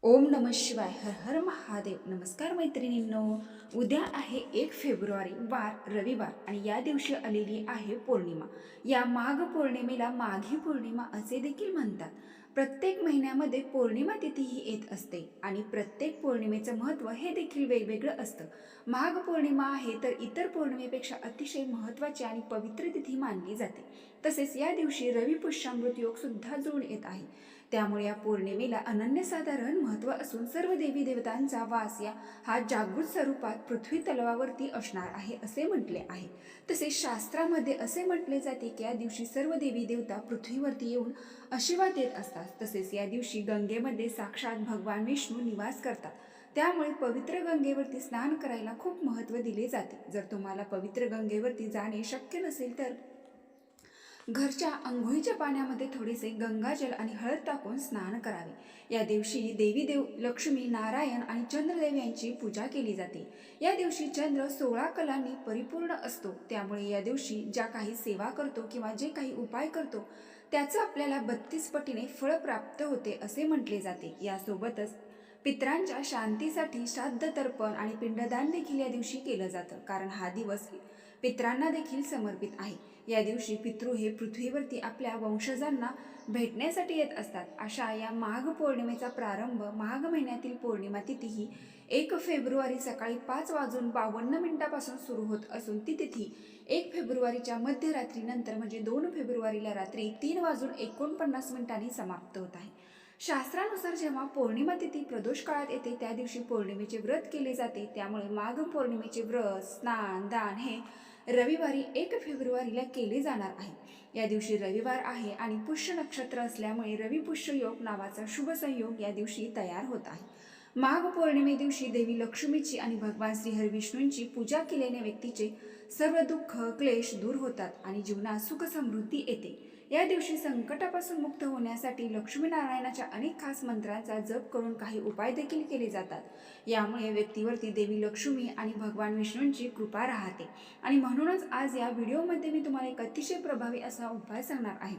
ओम नमः शिवाय. हर हर महादेव. नमस्कार मैत्रिणींनो. उद्या आहे 1 फेब्रुवारी, वार रविवार, आणि या दिवशी आलेली आहे पौर्णिमा. या माघ पौर्णिमेला माघी पौर्णिमा असे देखील म्हणतात. प्रत्येक महिन्यामध्ये पौर्णिमा तिथी ही येत असते आणि प्रत्येक पौर्णिमेचं महत्त्व हे देखील वेगवेगळं असतं. माघ पौर्णिमा आहे तर इतर पौर्णिमेपेक्षा अतिशय महत्त्वाची आणि पवित्र तिथी मानली जाते. तसेच या दिवशी रवी पुष्यामृत योग सुद्धा जुळून येत आहे. त्यामुळे या पौर्णिमेला अनन्यसाधारण महत्त्व असून सर्व देवी देवतांचा वास हा जागृत स्वरूपात पृथ्वी तलावावरती असणार आहे असे म्हटले आहे. तसेच शास्त्रामध्ये असे म्हटले जाते की या दिवशी सर्व देवी देवता पृथ्वीवरती येऊन आशीर्वाद देत असतात. तसेच या दिवशी गंगेमध्ये साक्षात भगवान विष्णू निवास करतात. त्यामुळे पवित्र गंगेवरती स्नान करायला खूप महत्त्व दिले जाते. जर तुम्हाला पवित्र गंगेवरती जाणे शक्य नसेल तर घरच्या अंघोळीच्या पाण्यामध्ये थोडेसे गंगाजल आणि हळद टाकून स्नान करावे. या दिवशी देवी देव लक्ष्मी, नारायण आणि चंद्रदेव यांची पूजा केली जाते. या दिवशी चंद्र 16 कलांनी परिपूर्ण असतो. त्यामुळे या दिवशी ज्या काही सेवा करतो किंवा जे काही उपाय करतो त्याचं आपल्याला 32 पटीने फळ प्राप्त होते असे म्हटले जाते. यासोबतच पितरांच्या शांतीसाठी श्राद्ध, तर्पण आणि पिंडदान देखील या दिवशी केलं जातं, कारण हा दिवस पितरांना देखील समर्पित आहे. या दिवशी पितृ हे पृथ्वीवरती आपल्या वंशजांना भेटण्यासाठी येत असतात. अशा या माघ पौर्णिमेचा प्रारंभ माघ महिन्यातील पौर्णिमा तिथी ही 1 फेब्रुवारी सकाळी 5:52 सुरू होत असून ती तिथी 1 फेब्रुवारीच्या मध्यरात्रीनंतर म्हणजे 2 फेब्रुवारीला रात्री 3:49 समाप्त होत आहे. शास्त्रानुसार जेव्हा पौर्णिमा तिथी प्रदोष काळात येते त्या दिवशी पौर्णिमेचे व्रत केले जाते. त्यामुळे माघ पौर्णिमेचे व्रत, स्नान, दान हे रविवारी 1 फेब्रुवारीला केले जाणार आहे. या दिवशी रविवार आहे आणि पुष्य नक्षत्र असल्यामुळे रवी पुष्य योग नावाचा शुभ संयोग या दिवशी तयार होत आहे. माघ पौर्णिमे दिवशी देवी लक्ष्मीची आणि भगवान श्रीहरी विष्णूंची पूजा केल्याने व्यक्तीचे सर्व दुःख, क्लेश दूर होतात आणि जीवनात सुख समृद्धी येते. या दिवशी संकटापासून मुक्त होण्यासाठी लक्ष्मीनारायणाच्या अनेक खास मंत्रांचा जप करून काही उपाय देखील केले जातात. यामुळे व्यक्तीवरती देवी लक्ष्मी आणि भगवान विष्णूंची कृपा राहते. आणि म्हणूनच आज या व्हिडिओमध्ये मी तुम्हाला एक अतिशय प्रभावी असा उपाय सांगणार आहे.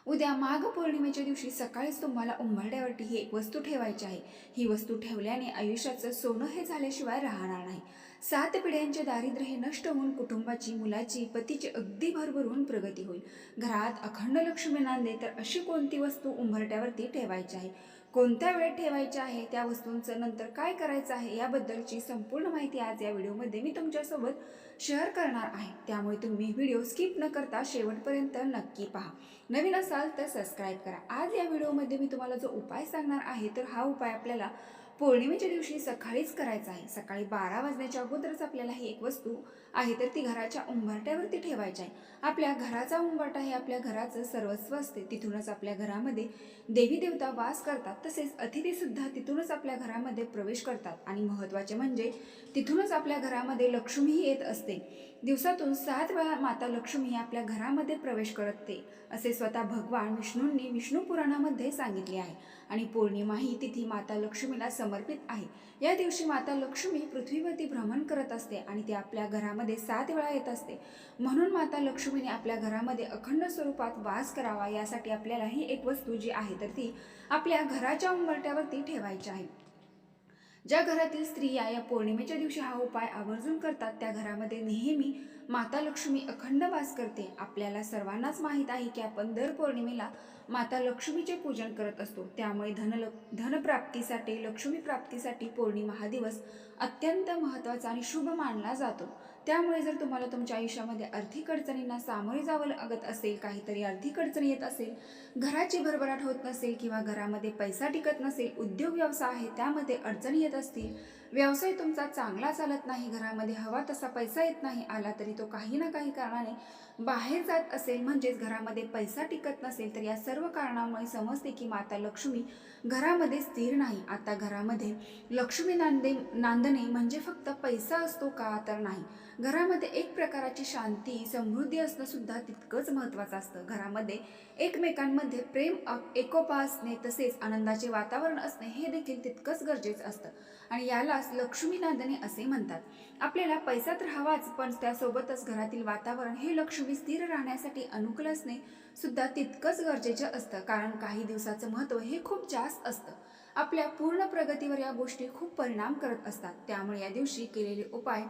उद्या माघ पौर्णिमेच्या दिवशी सकाळीच तुम्हाला उंबरठ्यावरती ही एक वस्तू ठेवायची आहे. ही वस्तू ठेवल्याने आयुष्याचं सोनं हे झाल्याशिवाय राहणार नाही. 7 पिढ्यांचे दारिद्र्य हे नष्ट होऊन कुटुंबाची, मुलाची, पतीची अगदी भरभरून प्रगती होईल. घरात अखंड लक्ष्मी नांदे तर अशी कोणती वस्तू उंबरठ्यावरती ठेवायची आहे, कोणत्या वेळेत ठेवायची आहे, त्या वस्तूंचं नंतर काय करायचं आहे याबद्दलची संपूर्ण माहिती आज या व्हिडिओमध्ये मी तुमच्यासोबत शेअर करणार आहे. त्यामुळे तुम्ही व्हिडिओ स्किप न करता शेवटपर्यंत नक्की पहा. नवीन असाल तर सबस्क्राईब करा. आज या व्हिडिओमध्ये मी तुम्हाला जो उपाय सांगणार आहे तर हा उपाय आपल्याला पौर्णिमेच्या दिवशी सकाळीच करायचा आहे. सकाळी 12 वाजण्याच्या अगोदरच आपल्याला ही एक वस्तू आहे तर ती घराच्या उंबरठ्यावरती ठेवायची आहे. आपल्या घराचा उंबरठा हे आपल्या घराचं सर्वस्व असते. तिथूनच आपल्या घरामध्ये देवी देवता वास करतात. तसेच अतिथीसुद्धा तिथूनच आपल्या घरामध्ये प्रवेश करतात आणि महत्त्वाचे म्हणजे तिथूनच आपल्या घरामध्ये लक्ष्मीही येत असते. दिवसातून 7 वेळा माता लक्ष्मी आपल्या घरामध्ये प्रवेश करते असे स्वतः भगवान विष्णूंनी विष्णू पुराणामध्ये सांगितले आहे. आणि पौर्णिमा ही तिथी माता लक्ष्मीला समर्पित आहे. या दिवशी माता लक्ष्मी पृथ्वीवरती भ्रमण करत असते आणि ती आपल्या घरामध्ये 7 वेळा येत असते. म्हणून माता लक्ष्मीने आपल्या घरामध्ये अखंड स्वरूपात वास करावा यासाठी आपल्याला ही एक वस्तू जी आहे तर ती आपल्या घराच्या उंबरठ्यावरती ठेवायची आहे. ज्या घरातील स्त्रिया या पौर्णिमेच्या दिवशी हा उपाय आवर्जून करतात त्या घरामध्ये नेहमी माता लक्ष्मी अखंड वास करते. आपल्याला सर्वांनाच माहीत आहे की आपण दर पौर्णिमेला माता लक्ष्मीचे पूजन करत असतो. त्यामुळे धनप्राप्तीसाठी, लक्ष्मी प्राप्तीसाठी पौर्णिमा हा दिवस अत्यंत महत्त्वाचा आणि शुभ मानला जातो. त्यामुळे जर तुम्हाला तुमच्या आयुष्यामध्ये आर्थिक अडचणींना सामोरे जावं लागत असेल, काहीतरी आर्थिक अडचणी येत असेल, घराची भरभराट होत नसेल किंवा घरामध्ये पैसा टिकत नसेल, उद्योग व्यवसाय आहे त्यामध्ये अडचणी येत असतील, व्यवसाय तुमचा चांगला चालत नाही, घरामध्ये हवा तसा पैसा येत नाही, आला तरी तो काही ना काही कारणाने बाहेर जात असेल, म्हणजेच घरामध्ये पैसा टिकत नसेल, तर या सर्व कारणामुळे समजते की माता लक्ष्मी घरामध्ये स्थिर नाही. आता घरामध्ये लक्ष्मी नांदणे म्हणजे फक्त पैसा असतो का, तर नाही. घरामध्ये एक प्रकारची शांती, समृद्धी असणं सुद्धा तितकंच महत्त्वाचं असतं. घरामध्ये एकमेकांमध्ये प्रेम, एकोपा असणे तसेच आनंदाचे वातावरण असणे हे देखील तितकंच गरजेचं असतं आणि यालाच लक्ष्मी नांदणे असे म्हणतात. आपल्याला पैसा तर हवाच, पण त्यासोबतच घरातील वातावरण हे लक्ष्मी स्थिर राहण्यासाठी अनुकूल असणे सुद्धा तितकंच गरजेचं असतं, कारण काही दिवसाचं महत्त्व हे खूप जास्त असतं. आपल्या पूर्ण प्रगतीवर या गोष्टी खूप परिणाम करत असतात. त्यामुळे या दिवशी केलेले उपाय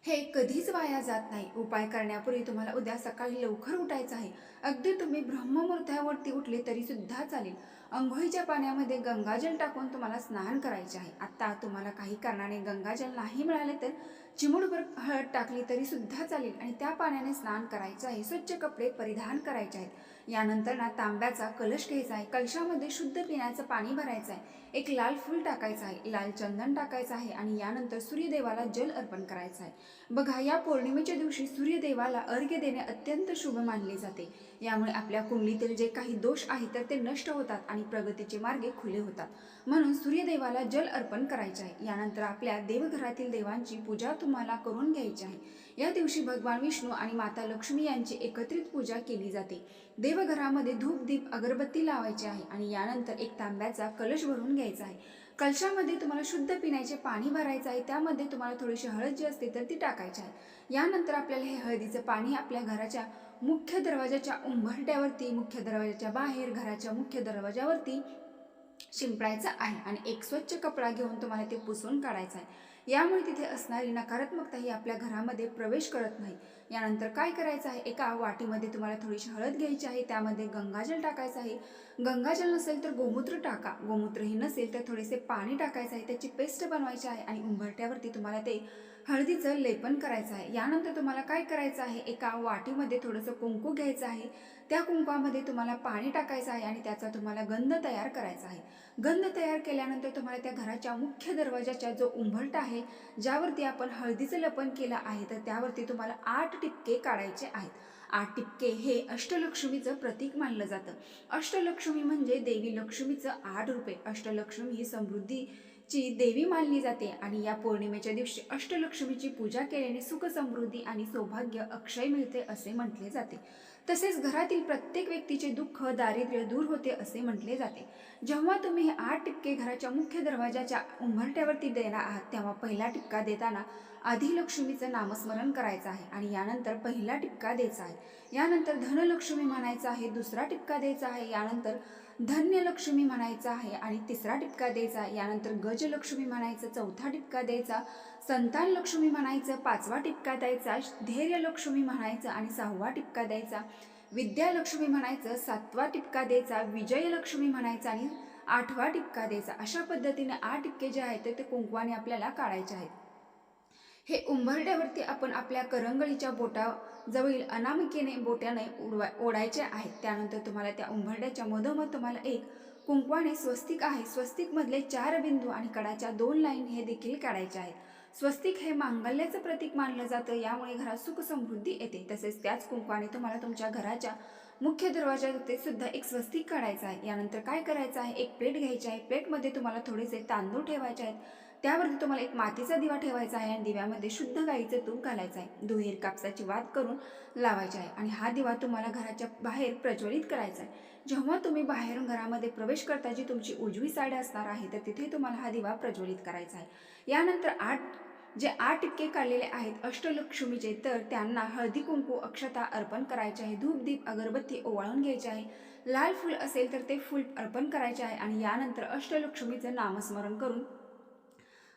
हे कधीच वाया जात नाही. उपाय करण्यापूर्वी तुम्हाला उद्या सकाळी लवकर उठायचं आहे. अगदी तुम्ही ब्रह्ममुहूर्तावरती उठले तरी सुद्धा चालेल. अंघोळीच्या पाण्यामध्ये गंगाजल टाकून तुम्हाला स्नान करायचे आहे. आता तुम्हाला काही कारणाने गंगाजल नाही मिळाले तर चिमूटभर हळद टाकली तरी सुद्धा चालेल आणि त्या पाण्याने स्नान करायचं आहे. स्वच्छ कपडे परिधान करायचे आहेत. यानंतर तांब्याचा कलश घ्यायचा आहे. कलशामध्ये शुद्ध पिण्याचं पाणी भरायचं आहे. एक लाल फूल टाकायचं आहे, लाल चंदन टाकायचं आहे आणि यानंतर सूर्यदेवाला जल अर्पण करायचं आहे. बघा, या पौर्णिमेच्या दिवशी सूर्यदेवाला अर्घ्य देणे अत्यंत शुभ मानले जाते. यामुळे आपल्या कुंडलीतील जे काही दोष आहेत तर ते नष्ट होतात आणि प्रगतीचे मार्गे खुले होतात. म्हणून सूर्यदेवाला जल अर्पण करायचे आहे. यानंतर आपल्या देवघरातील देवांची पूजा तुम्हाला करून घ्यायची आहे. या दिवशी भगवान विष्णू आणि माता लक्ष्मी यांची एकत्रित पूजा केली जाते. देवघरामध्ये धूप दीप अगरबत्ती लावायची आहे आणि यानंतर एक तांब्याचा कलश भरून घ्यायचा आहे. कलशामध्ये तुम्हाला शुद्ध पिण्याचे पाणी भरायचं आहे. त्यामध्ये तुम्हाला थोडीशी हळद जी असते तर ती टाकायची आहे. यानंतर आपल्याला हे हळदीचं पाणी आपल्या घराच्या मुख्य दरवाजाच्या उंबरठ्यावरती, मुख्य दरवाजाच्या बाहेर, घराच्या मुख्य दरवाजावरती शिंपडायचं आहे आणि एक स्वच्छ कपडा घेऊन तुम्हाला ते पुसून काढायचं आहे. यामुळे तिथे असणारी नकारात्मकता ही आपल्या घरामध्ये प्रवेश करत नाही. यानंतर काय करायचं आहे, एका वाटीमध्ये तुम्हाला थोडीशी हळद घ्यायची आहे. त्यामध्ये गंगाजल टाकायचं आहे. गंगाजल नसेल तर गोमूत्र टाका. गोमूत्रही नसेल तर थोडेसे पाणी टाकायचं आहे. त्याची पेस्ट बनवायची आहे आणि उंबरठ्यावरती तुम्हाला ते हळदीचं लेपन करायचं आहे. यानंतर तुम्हाला काय करायचं आहे, एका वाटीमध्ये थोडंसं कुंकू घ्यायचं आहे. त्या कुंकवामध्ये तुम्हाला पाणी टाकायचं आहे आणि त्याचा तुम्हाला गंध तयार करायचा आहे. गंध तयार केल्यानंतर तुम्हाला त्या घराच्या मुख्य दरवाजाच्या जो उंबरठा आहे, ज्यावरती आपण हळदीचं लेपन केलं आहे, तर त्यावरती तुम्हाला 8 टिपके काढायचे आहेत. 8 टिपके हे अष्टलक्ष्मीचं प्रतीक मानलं जातं. अष्टलक्ष्मी म्हणजे देवी लक्ष्मीचं 8 रूपे. अष्टलक्ष्मी ही समृद्धीची देवी मानली जाते आणि या पौर्णिमेच्या दिवशी अष्टलक्ष्मीची पूजा केल्याने सुख समृद्धी आणि सौभाग्य अक्षय मिळते असे म्हटले जाते. तसेच घरातील प्रत्येक व्यक्तीचे दुःख दारिद्र्य दूर होते असे म्हटले जाते. जेव्हा तुम्ही हे 8 टिपके घराच्या मुख्य दरवाजाच्या उंबरठ्यावरती देणार आहात, तेव्हा पहिला टिपका देताना आधी लक्ष्मीचं नामस्मरण करायचं आहे आणि यानंतर पहिला टिपका द्यायचा आहे. यानंतर धनलक्ष्मी म्हणायचं आहे. दुसरा टिपका द्यायचा आहे. यानंतर धन्यलक्ष्मी म्हणायचं आहे आणि तिसरा टिपका द्यायचा. यानंतर गजलक्ष्मी म्हणायचं. चौथा टिपका द्यायचा. संतान लक्ष्मी म्हणायचं. 5वा टिपका द्यायचा. धैर्यलक्ष्मी म्हणायचं आणि 6वा टिपका द्यायचा. विद्यालक्ष्मी म्हणायचं. 7वा टिपका द्यायचा. विजयलक्ष्मी म्हणायचं आणि 8वा टिपका द्यायचा. अशा पद्धतीने 8 टिपके जे आहेत ते कुंकवाने आपल्याला काढायचे आहेत. हे उंबरठ्यावरती आपण आपल्या करंगळीच्या बोटाजवळील अनामिकेने बोट्याने ओढायचे आहेत. त्यानंतर तुम्हाला त्या उंबरठ्याच्या मधोमध तुम्हाला एक कुंकवाने स्वस्तिक आहे. स्वस्तिकमधले 4 बिंदू आणि कडाच्या 2 लाईन हे देखील काढायचे आहेत. स्वस्तिक हे मांगल्याचं प्रतीक मानलं जातं. यामुळे घरात सुख समृद्धी येते. तसेच त्याच कुंकवाने तुम्हाला तुमच्या घराच्या मुख्य दरवाजावरती सुद्धा एक स्वस्तिक काढायचं आहे. यानंतर काय करायचं आहे, एक प्लेट घ्यायची आहे. प्लेटमध्ये तुम्हाला थोडेसे तांदूळ ठेवायचे आहेत. त्यावरती तुम्हाला एक मातीचा दिवा ठेवायचा आहे आणि दिव्यामध्ये शुद्ध गाईचं तूप घालायचं आहे. दुहेरी कापसाची वात करून लावायची आहे आणि हा दिवा तुम्हाला घराच्या बाहेर प्रज्वलित करायचा आहे. जेव्हा तुम्ही बाहेरून घरामध्ये प्रवेश करता, जी तुमची उजवी साईड असणार आहे, तर तिथे तुम्हाला हा दिवा प्रज्वलित करायचा आहे. यानंतर 8 टिपके काढलेले आहेत अष्टलक्ष्मीचे, तर त्यांना हळदी कुंकू अक्षता अर्पण करायचे आहे. धूप दीप अगरबत्ती ओवाळून घ्यायची आहे. लाल फूल असेल तर ते फूल अर्पण करायचे आहे आणि यानंतर अष्टलक्ष्मीचं नामस्मरण करून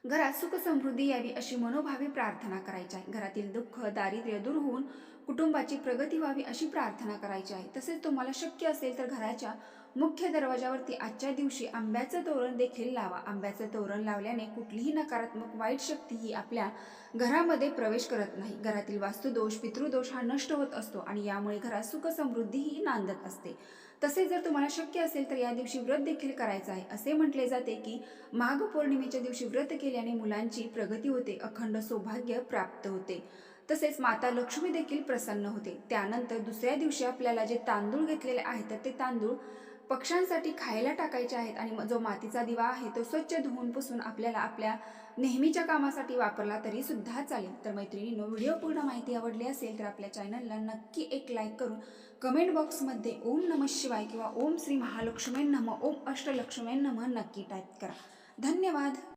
घरात सुख समृद्धी यावी अशी मनोभावी प्रार्थना करायची आहे. घरातील दुःख दारिद्र्य दूर होऊन कुटुंबाची प्रगती व्हावी अशी प्रार्थना करायची आहे. तसेच तुम्हाला शक्य असेल तर घराच्या मुख्य दरवाजावरती आजच्या दिवशी आंब्याचं तोरण देखील लावा. आंब्याचं तोरण लावल्याने कुठलीही नकारात्मक वाईट शक्ती ही आपल्या घरामध्ये प्रवेश करत नाही. घरातील वास्तुदोष पितृदोष हा नष्ट होत असतो आणि यामुळे घरात सुख समृद्धी ही नांदत असते. तसेच जर तुम्हाला शक्य असेल तर या दिवशी व्रत देखील करायचं आहे. असे म्हटले जाते की माघ पौर्णिमेच्या दिवशी व्रत केल्याने मुलांची प्रगती होते, अखंड सौभाग्य प्राप्त होते. तसेच माता लक्ष्मी देखील प्रसन्न होते. त्यानंतर दुसऱ्या दिवशी आपल्याला जे तांदूळ घेतलेले आहेत तर ते तांदूळ पक्ष्यांसाठी खायला टाकायचे आहेत आणि जो मातीचा दिवा आहे तो स्वच्छ धुवून पुसून आपल्याला आपल्या नेहमीच्या कामासाठी वापरला तरी सुद्धा चालेल. तर मैत्रिणींनो, व्हिडिओ पूर्ण माहिती आवडली असेल तर आपल्या चॅनलला नक्की एक लाईक करून कमेंट बॉक्समध्ये ओम नमः शिवाय किंवा ओम श्री महालक्ष्मी नमः, ओम अष्टलक्ष्मी नमः नक्की टाईप करा. धन्यवाद.